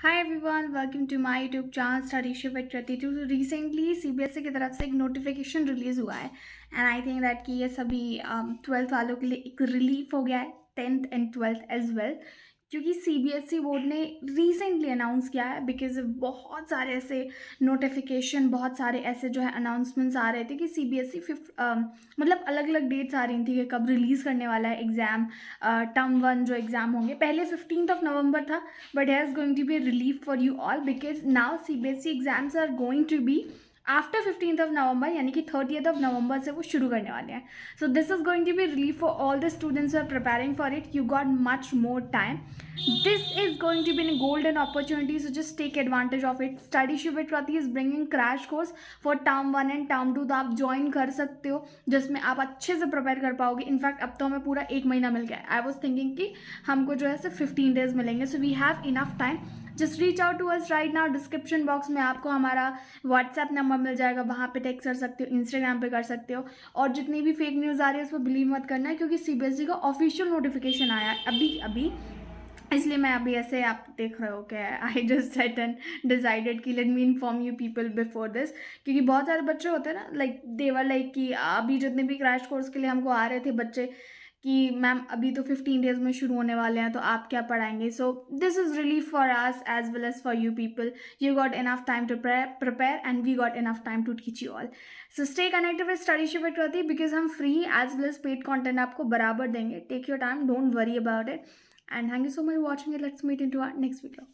Hi everyone, welcome to my YouTube channel Studyship with Kriti. तो recently CBSE की तरफ से एक नोटिफिकेशन रिलीज़ हुआ है एंड आई थिंक दैट कि ये सभी ट्वेल्थ वालों के लिए एक रिलीफ हो गया है, tenth and twelfth as well, क्योंकि सीबीएसई बोर्ड ने रिसेंटली अनाउंस किया है। बिकॉज बहुत सारे ऐसे नोटिफिकेशन, बहुत सारे ऐसे जो है अनाउंसमेंट्स आ रहे थे कि सीबीएसई मतलब अलग अलग डेट्स आ रही थी कि कब रिलीज़ करने वाला है एग्ज़ाम। टर्म वन जो एग्ज़ाम होंगे पहले 15 नवंबर था, but there's going to be a relief for you all because now CBSE exams are going to be after 15 नवंबर, यानी कि 30 नवंबर से वो शुरू करने वाले हैं. So this is going to be relief for all the students are preparing for it. You got much more time. This is going to be a golden opportunity, so just take advantage of it. Studyship with Krati is bringing crash course for term 1 and term 2, तो आप join कर सकते हो जिसमें आप अच्छे से prepare कर पाओगे. इनफैक्ट अब तो हमें पूरा 1 महीना मिल गया है. आई वॉज थिंकिंग कि हमको जो है सिर्फ 15 डेज मिलेंगे. So we have enough time. Just reach out to us right now. Description box में आपको हमारा व्हाट्सएप नंबर मिल जाएगा, वहाँ पे टेक्स्ट कर सकते हो, इंस्टाग्राम पे कर सकते हो. और जितनी भी फेक न्यूज़ आ रही है उस पर बिलीव मत करना है, क्योंकि सीबीएसई का ऑफिशियल नोटिफिकेशन आया है अभी अभी. इसलिए मैं अभी ऐसे, आप देख रहे हो कि I just sat and decided कि let me inform you people before this. क्योंकि बहुत सारे बच्चे होते हैं ना, लाइक देवर लाइक कि अभी जितने भी क्रैश कोर्स के लिए हमको आ रहे थे बच्चे कि मैम अभी तो 15 डेज में शुरू होने वाले हैं, तो आप क्या पढ़ाएंगे. So this is relief for us as well as for you people. You got enough time to prepare and we got enough time to teach you all. So stay connected with Studyship with Kriti, because हम free as well as paid content आपको बराबर देंगे. Take your time, don't worry about it. And thank you so much for watching it. Let's meet into our next video.